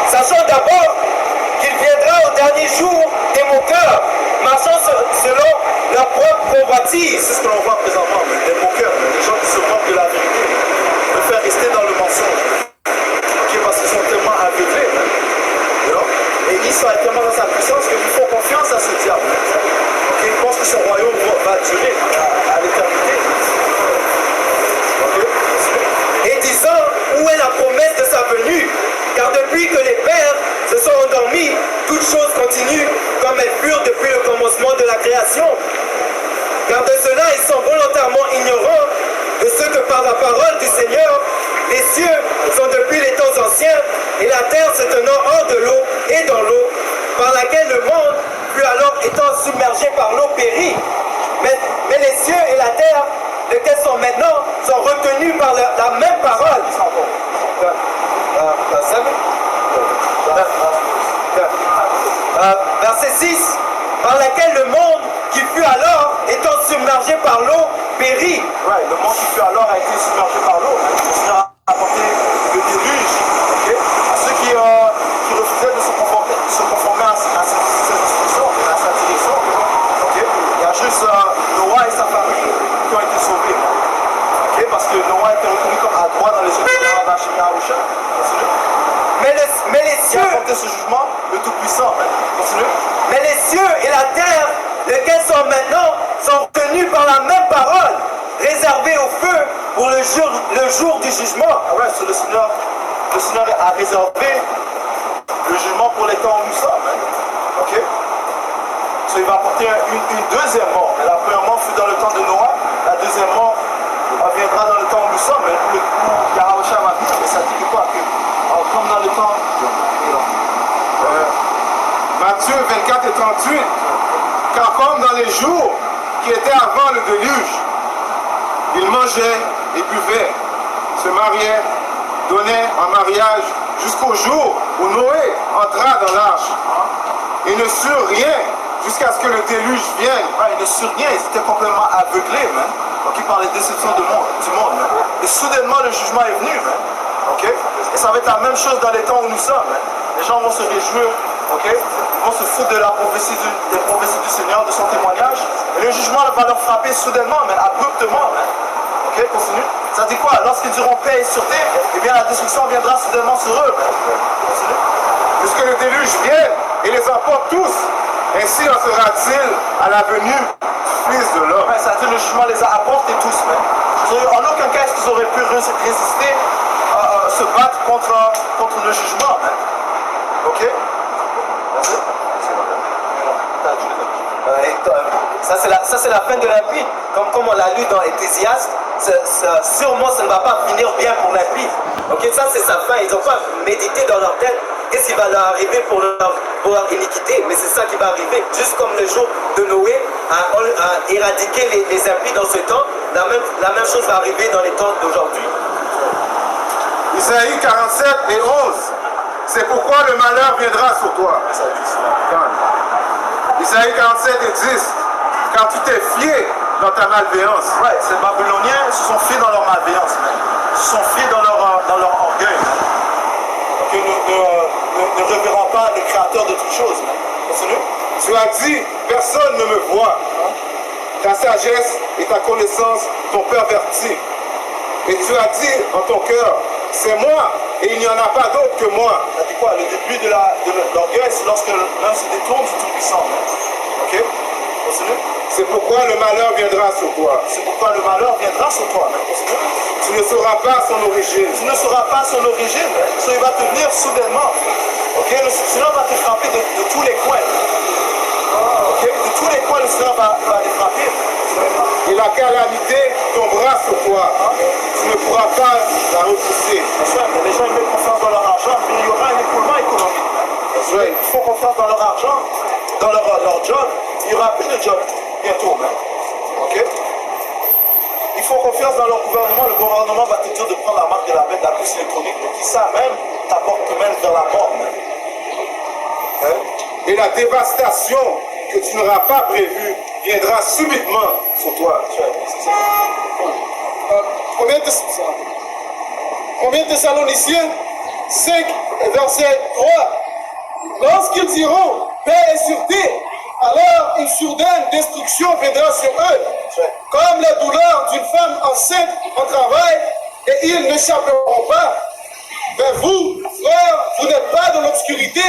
Sachant d'abord qu'il viendra au dernier jour des moqueurs, marchant selon leur propre convoitise. C'est ce que l'on voit présentement, des moqueurs, des gens qui se moquent de la vérité, de faire rester dans le mensonge. Okay? Parce qu'ils sont tellement aveuglés. Et ils sont tellement dans sa puissance qu'ils font confiance à ce diable. Okay? Ils pensent que son royaume va durer à l'éternité. Okay? Et disant, où est la promesse de sa venue? Car depuis que les pères se sont endormis, toutes choses continuent comme elles furent depuis le commencement de la création. Car de cela, ils sont volontairement ignorants de ce que par la parole du Seigneur, les cieux sont depuis les temps anciens, et la terre se tenant hors de l'eau et dans l'eau, par laquelle le monde fut alors étant submergé par l'eau périt. Mais les cieux et la terre, lesquels sont maintenant, sont retenus par la même parole. Verset 6, par laquelle le monde qui fut alors étant submergé par l'eau périt. Ouais, le monde qui fut alors a été submergé par l'eau. Le Seigneur a apporté le déluge, okay? À ceux qui refusaient de se conformer à ses instructions, à sa direction. Okay? Il y a juste Noah et sa famille qui ont été sauvés. Okay? Parce que Noah était reconnu comme à droit dans les yeux de Yahweh Yahushua. Mais les cieux, qui a apporté ce jugement, le Tout-Puissant. Continue. Mais les cieux et la terre, lesquels sont maintenant, sont tenus par la même parole, réservés au feu pour le jour du jugement. Ah ouais, c'est le Seigneur le Seigneur a réservé le jugement pour les temps où nous sommes. Hein. Ok? So, il va apporter une deuxième mort. La première mort fut dans le temps de Noah. La deuxième mort viendra dans le temps où nous sommes. Hein, où Yahweh va venir. Mais ça dit que quoi? Comme dans le temps. Matthieu 24 et 38. Car comme dans les jours qui étaient avant le déluge, ils mangeaient et buvaient, se mariaient, donnaient en mariage jusqu'au jour où Noé entra dans l'arche. Ils ne surent rien jusqu'à ce que le déluge vienne. Ils ne surent rien, ils étaient complètement aveuglés, man. Okay, par les déceptions du monde. Man. Et soudainement, le jugement est venu. Man. Okay? Et ça va être la même chose dans les temps où nous sommes. Man. Les gens vont se réjouir, okay? Vont se foutre de la prophétie des prophéties du Seigneur, de son témoignage. Et le jugement va leur frapper soudainement, man, abruptement. Man. Ok, continue. Ça dit quoi? Lorsqu'ils diront paix et sûreté, eh bien la destruction viendra soudainement sur eux. Man. Continue. Jusque le déluge vienne et les emporte tous. Ainsi en sera-t-il à la venue du Fils de l'homme. Ouais, ça dit le jugement les a apportés tous. Man. En aucun cas est-ce qu'ils auraient pu résister, se battre contre le jugement. Man. Ok? Ça c'est la fin de l'impie. Comme on l'a lu dans Ecclésiaste, sûrement ça ne va pas finir bien pour l'impie. Ok, ça c'est sa fin. Ils n'ont pas médité dans leur tête qu'est-ce qui va leur arriver pour leur iniquité. Mais c'est ça qui va arriver. Juste comme le jour de Noé a éradiqué les impies dans ce temps, la même chose va arriver dans les temps d'aujourd'hui. Isaïe 47 et 11. C'est pourquoi le malheur viendra sur toi. Isaïe 47 et 10. Car tu t'es fié dans ta malveillance. Ouais, ces Babyloniens se sont fiés dans leur malveillance, man. Ils se sont fiés dans leur orgueil. Donc, ne révérant pas le créateur de toutes choses. Man. Continue. Tu as dit, personne ne me voit. Ta sagesse et ta connaissance t'ont perverti. Et tu as dit en ton cœur, c'est moi et il n'y en a pas d'autre que moi. Ça dit quoi? Le début de l'orgueil, c'est lorsque l'un se détourne du Tout-Puissant. Ok? Continue. C'est pourquoi le malheur viendra sur toi. C'est pourquoi le malheur viendra sur toi. Continue. Tu ne sauras pas son origine. Tu ne sauras pas son origine. Il va te venir soudainement. Ok? Le Seigneur va te frapper de tous les coins. Ok? De tous les coins, le Seigneur va les frapper. Et la calamité tombera sur toi. Tu ne pourras pas la repousser. Les gens ils mettent confiance dans leur argent, mais il y aura un écoulement économique. Ils font confiance dans leur argent, dans leur job. Il n'y aura plus de job bientôt. Ok? Ils font confiance dans leur gouvernement. Le gouvernement va te dire de prendre la marque de la bête, la puce électronique, qui ça même t'apporte même vers la mort. Et la dévastation que tu n'auras pas prévue viendra subitement sur toi. Combien de Thessaloniciens 5, verset 3. Lorsqu'ils diront paix et sûreté, alors une soudaine destruction viendra sur eux, comme la douleur d'une femme enceinte en travail, et ils n'échapperont pas. Mais vous, frères, vous n'êtes pas dans l'obscurité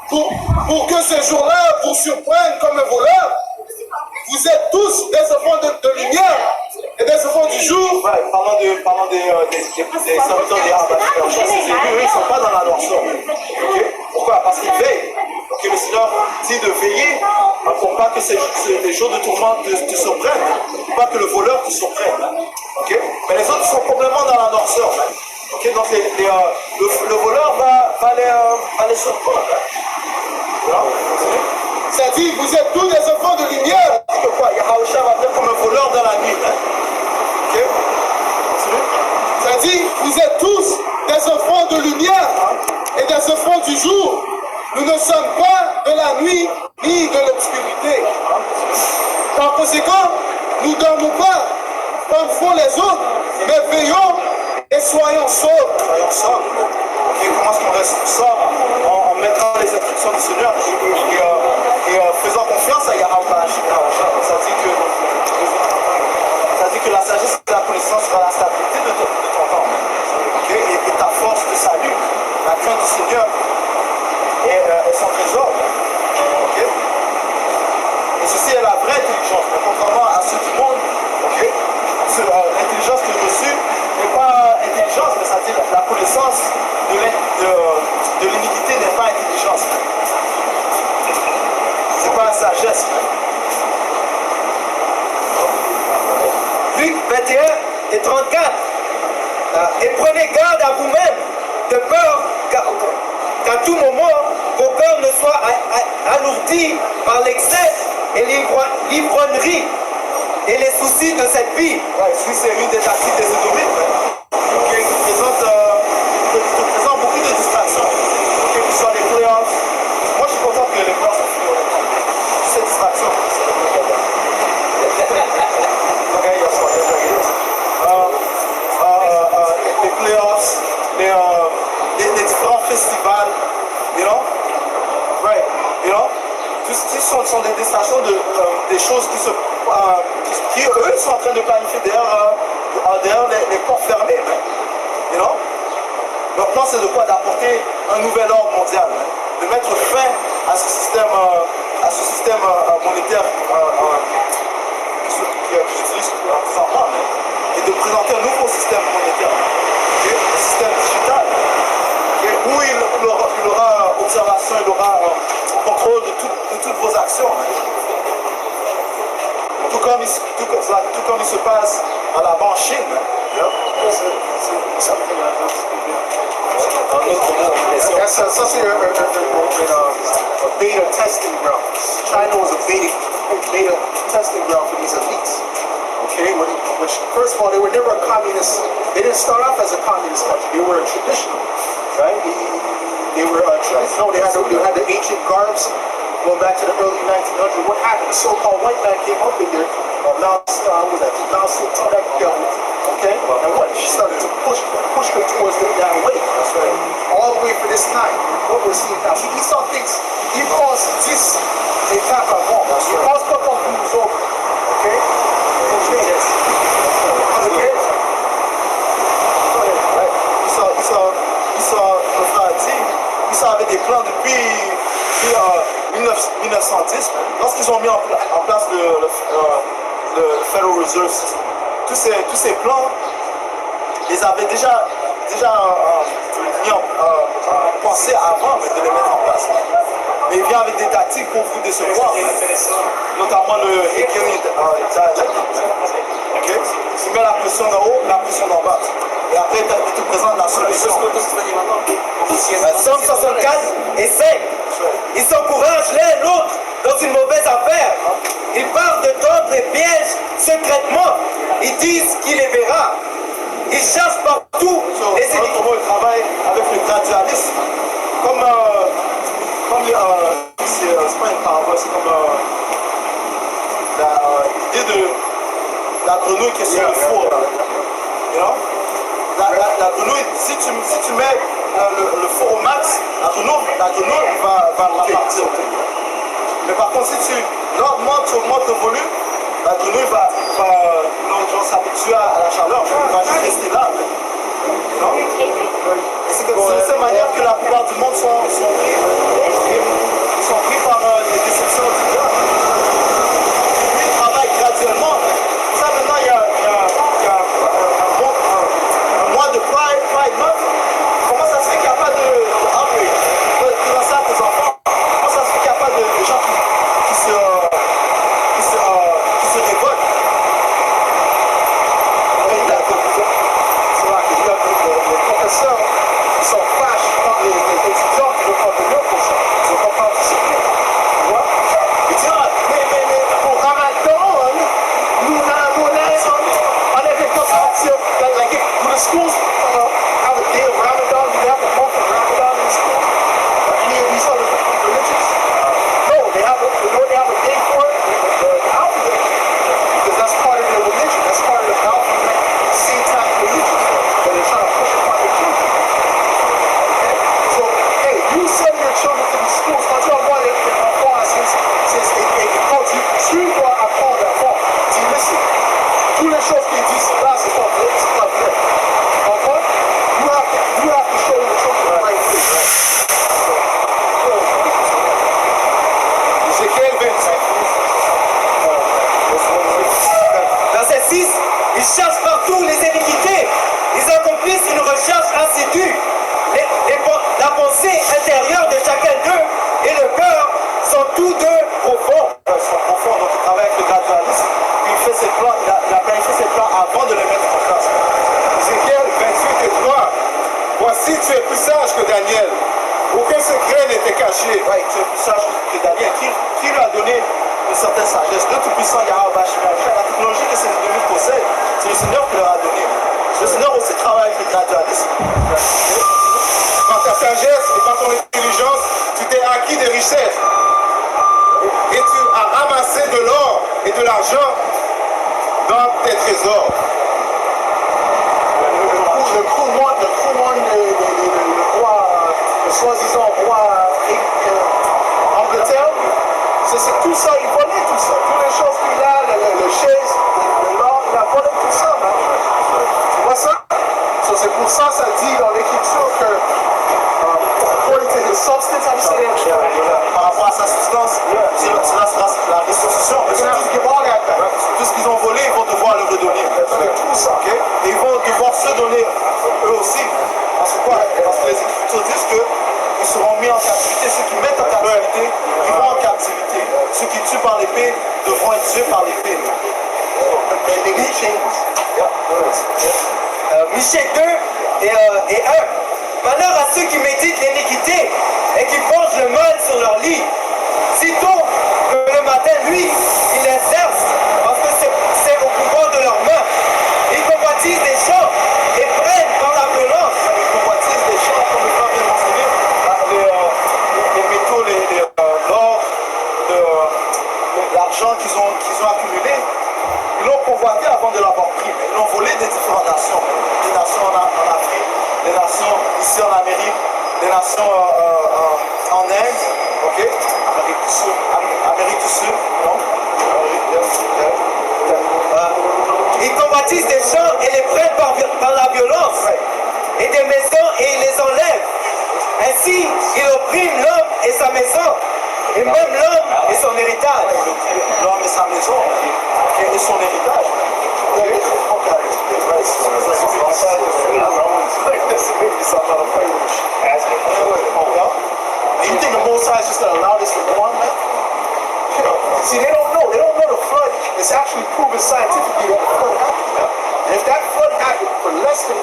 pour que ce jour-là vous surprenne comme un voleur. Vous êtes tous des enfants de lumière et des enfants du jour. Ouais, parlant des serviteurs des Habachim, ces élus, ils ne sont pas dans la noirceur. Okay? Pourquoi? Parce qu'ils veillent. Okay, le Seigneur dit de veiller pour pas que les jours de tourment te surprennent, pour pas que le voleur te surprenne. Okay? Mais les autres sont complètement dans la noirceur. Okay? Donc le voleur va les surprendre. Voilà. Ça dit, vous êtes tous des enfants de lumière. Parce que quoi? Yahweh va venir comme un voleur dans la nuit. Ok? Ça dit, vous êtes tous des enfants de lumière et des enfants du jour. Nous ne sommes pas de la nuit ni de l'obscurité. Par conséquent, nous ne dormons pas comme font les autres, mais veillons et soyons sobres. Soyons sobres. Ok, comment est-ce qu'on reste sobre? En mettant les instructions du Seigneur et faisant confiance à Yahweh. Ça dit que la sagesse et la connaissance sera la stabilité de ton temps. Okay? Et ta force de salut, la crainte du Seigneur est son trésor. Okay? Et ceci est la vraie intelligence. Mais contrairement à ceux du monde, okay? L'intelligence que j'ai reçue n'est pas intelligence, mais ça dit la connaissance de garde à vous-même, de peur qu'à tout moment, vos cœurs ne soient alourdis par l'excès et l'ivrognerie et les soucis de cette vie. Ouais, c'est une des tactiques des Édomites, qui présente beaucoup de distractions. Que ce soit les playoffs. Moi, je suis content que les playoffs soient finis, honnêtement. Cette distraction. Les playoffs, les différents festivals, you know? Right, you know? Tout ce sont des distractions des choses qui eux sont en train de planifier derrière les portes fermées, you know? Leur plan, c'est de quoi? D'apporter un nouvel ordre mondial, de mettre fin à ce système monétaire que j'utilise présentement, et de présenter un nouveau système monétaire, un système digital, où il aura observation, il aura contrôle de toutes vos actions. Tout comme il se passe là-bas en Chine. Ça c'est a beta testing ground. China was a beta testing ground for these elites. Okay, which first of all, they were never a communist. They didn't start off as a communist country. They were a traditional, right? They were traditional. They had the ancient guards going back to the early 1900s. What happened? The so-called white man came up in there. Mao Zedong, that government. Okay, and what? She started to push them towards that way. That's right. All the way for this time. What we're seeing now. See, Esau thinks he calls this a étape avant. He calls pas quand tout nous autres. Okay? Okay? Ils avaient des plans depuis 1910, lorsqu'ils ont mis en place le Federal Reserve System. Tous ces plans, ils avaient déjà pensé avant de les mettre en place. Mais il vient avec des tactiques pour vous décevoir, notamment le Hegelian dialectic. Okay? Il met la pression d'en haut, la pression d'en bas. Et après, il te présente la solution. Somme 64 et 5. Ils s'encouragent l'un et l'autre dans une mauvaise affaire. Ils parlent de d'autres et pièges secrètement. Ils disent qu'il les verra. Ils cherchent partout les comment ils travaillent avec le gradualisme. C'est pas une parabole, c'est comme l'idée de la grenouille qui est sur le four. You know? La grenouille, si tu mets le four au max, la grenouille va repartir. Mais par contre, si tu augmentes le volume, la grenouille va s'habituer à la chaleur, elle va juste rester là. Et c'est de cette manière que la plupart du monde sont pris par les déceptions du diable. Ils travaillent graduellement. Pour ça, maintenant, il y a un mois de Pride Month. Comment ça se fait qu'il n'y a pas de outbreak? Tu vois ça à tes enfants. Comment ça se fait qu'il n'y a pas de gens qui se révoltent? Les professeurs, ils sont fâchés par les étudiants qui veulent pas venir. Si tu es plus sage que Daniel, aucun secret n'était caché. Ouais, tu es plus sage que Daniel. Qui lui a donné une certaine sagesse? Le Tout-Puissant, Yahweh, la technologie que ces ennemis possèdent, c'est le Seigneur qui leur a donné. Le Seigneur aussi travaille avec les gradualistes. Par ta sagesse et par ton intelligence, tu t'es acquis des richesses. Et tu as amassé de l'or et de l'argent dans tes trésors. Le crewman, le roi, le soi-disant roi Angleterre, c'est tout ça, il volait tout ça. Toutes les choses qu'il a, le chaise, l'or, il a volé tout ça. Hein. Tu vois ça? C'est pour ça, ça dit dans l'écriture que according to his substance, how do you say that? Par rapport à sa substance, cela sera la restitution. Tout ce qu'ils ont volé, ils vont devoir le redonner. Tout ça, okay? Et ils vont devoir se donner eux aussi. Parce que quoi? Parce que les Écritures disent qu'ils seront mis en captivité. Ceux qui mettent en captivité, ils vont en captivité. Ceux qui tuent par l'épée devront être tués par l'épée. Michée 2 et 1. Malheur à ceux qui méditent l'iniquité et qui pongent le mal sur leur lit. Sitôt que le matin, lui, ils l'exercent parce que c'est au pouvoir de leurs mains. Ils convoitisent des champs et prennent par la violence. Ils convoitisent des champs, comme le frère vient de mentionner, les métaux, l'or, l'argent qu'ils ont accumulé. Ils l'ont convoité avant de l'avoir pris. Ils l'ont volé des différentes nations. Des nations en Afrique, des nations ici en Amérique, des nations en Inde, ok? Amérique du Sud, non? Ils convoitisent des champs et les prennent par la violence. Et des maisons et ils les enlèvent. Ainsi, ils oppriment l'homme et sa maison. Et même l'homme et son héritage. L'homme et sa maison, et son héritage. Do you think the Most High is just going to allow this to go on, man? See, they don't know. They don't know the flood. It's actually proven scientifically that the flood happened. And if that flood happened for less than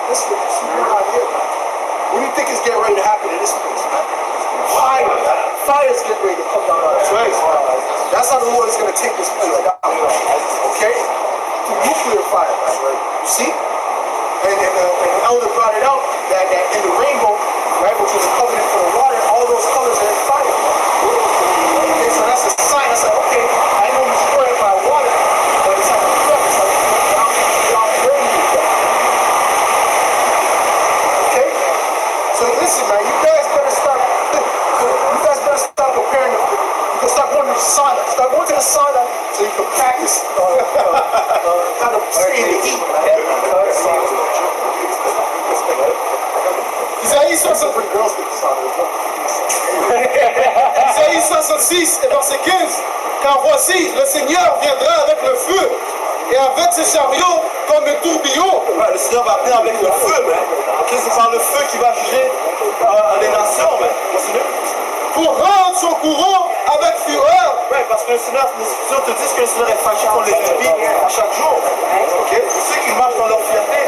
this right here, what do you think is getting ready to happen in this place, man? Fire's getting ready to come down on this place. That's how the Lord is going to take this place down. Okay? Through nuclear fire. You see? And the elder brought it out that in the rainbow, right, which was a covenant for the water, all those colors are in fire. Okay, so that's a sign. I said, okay, I know you destroy it by water, but it's like a flood. It's like down rainbow. Okay? So listen, man, you guys better start preparing. You can start going to the sauna. Start going to the sauna so you can practice how to stay in the heat. Isaïe 66 et verset 15. Car voici, le Seigneur viendra avec le feu et avec ses chariots comme un tourbillon. Le Seigneur va venir avec le feu, man. Okay, c'est par le feu qui va juger les nations, man. Pour rendre son courroux avec fureur. Ouais, parce que le Seigneur, les Écritures te disent que le Seigneur est fâché contre les impies à chaque jour. Ok? Pour ceux qui marchent dans leur fierté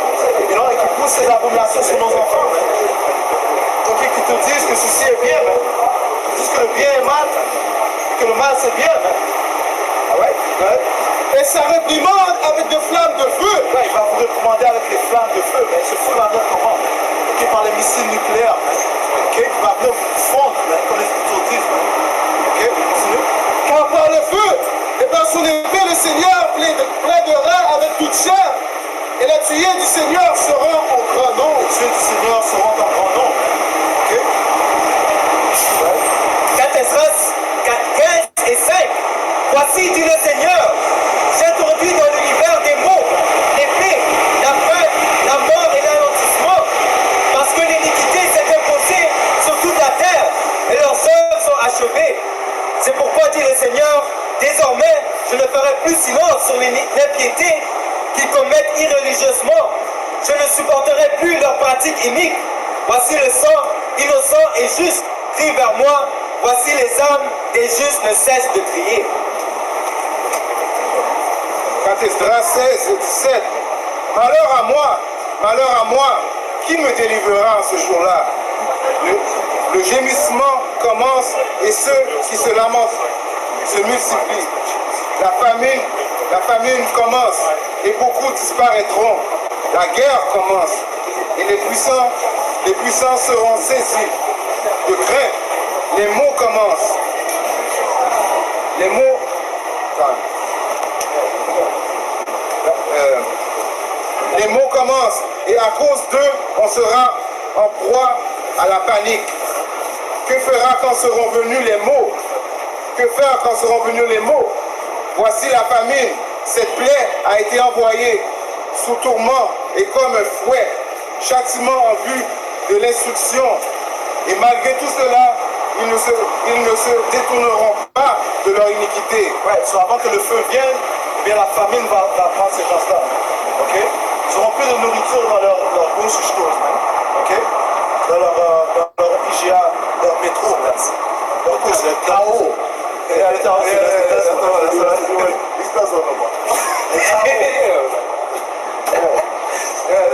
et qui poussent ces abominations sur nos enfants. Ok, qui te disent que ceci est bien, man. Qui te disent que le bien est mal, et que le mal c'est bien, man. Alright? Et sa réprimande avec des flammes de feu. Ouais, il va vous réprimander avec les flammes de feu, mais ce feu va venir comment? Ok, par les missiles nucléaires, man. Ok, il va venir vous fondre, man, comme les Écritures disent, man. Ok, continue. Car par le feu, et par son épée, le Seigneur plaidera avec toute chair. Et la tuile du Seigneur sera en grand nombre. Les tuiles du Seigneur seront en grand nombre. Ok? 4 Esdras 15 et 5. Voici, dit le Seigneur, j'introduis dans l'univers des mots, l'épée, la faim, la mort et l'anéantissement, parce que l'iniquité s'est imposée sur toute la terre et leurs œuvres sont achevées. C'est pourquoi, dit le Seigneur, désormais, je ne ferai plus silence sur l'impiété qu'ils commettent irreligieusement. Je ne supporterai plus leurs pratiques iniques. Voici le sang innocent et juste crie vers moi. Voici les âmes des justes ne cessent de crier. 4 Esdras 16 et 17. Malheur à moi, Qui me délivrera en ce jour-là? Le gémissement commence et ceux qui se lamentent se multiplient. La famine commence et beaucoup disparaîtront. La guerre commence et les puissants seront saisis de crainte. Les maux commencent. Les maux commencent et à cause d'eux, on sera en proie à la panique. Que fera quand seront venus les maux? Que faire quand seront venus les maux? Voici la famine. Cette plaie a été envoyée sous tourment et comme un fouet, châtiment en vue de l'instruction. Et malgré tout cela, ils ne se détourneront pas de leur iniquité. Ouais, so avant que le feu vienne, eh bien la famine va prendre ces gens-là. Ok? Ils n'auront plus de nourriture dans leur grocery stores, man. Ok? Dans leur IGA, leur métro, leur course, le chaos.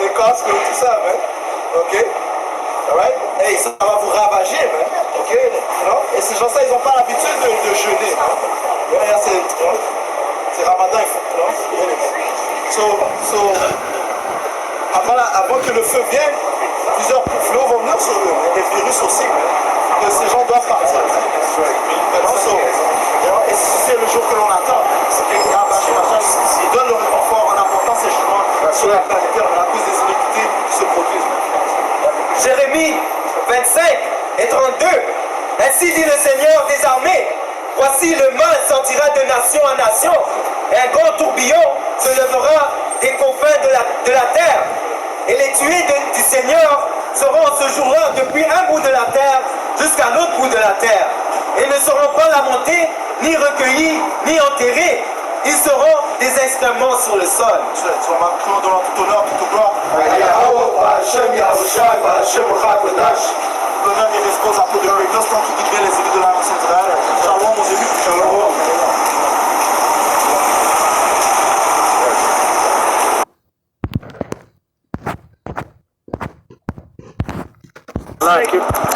Les casques et tout ça, man. Ok? Alright? Hey, ça va vous ravager, man. Ok? Non? Et ces gens-là, ils n'ont pas l'habitude de jeûner. Hein? C'est Ramadan, il faut. Non? Avant que le feu vienne, plusieurs fléaux vont venir sur eux. Les virus aussi. Que ces gens doivent partir. Et c'est le jour que l'on attend. C'est que ils donnent le réconfort en apportant ces jugements sur la planète à cause des iniquités qui se produisent. Jérémie 25 et 32. Ainsi dit le Seigneur des armées. Voici le mal sortira de nation en nation. Et un grand tourbillon se lèvera des confins de la terre. Et les tués du Seigneur seront en ce jour-là depuis un bout de la terre jusqu'à l'autre bout de la terre. Et ne seront pas lamentés, ni recueillis, ni enterrés. Ils seront des instruments sur le sol. Tu vas marquer dans tout honneur, toute gloire. L'honneur et l'espoir à peu de greatness, tant qu'il dit bien les élus de la nation d'Israël. Shalom aux élus. Shalom. Like it.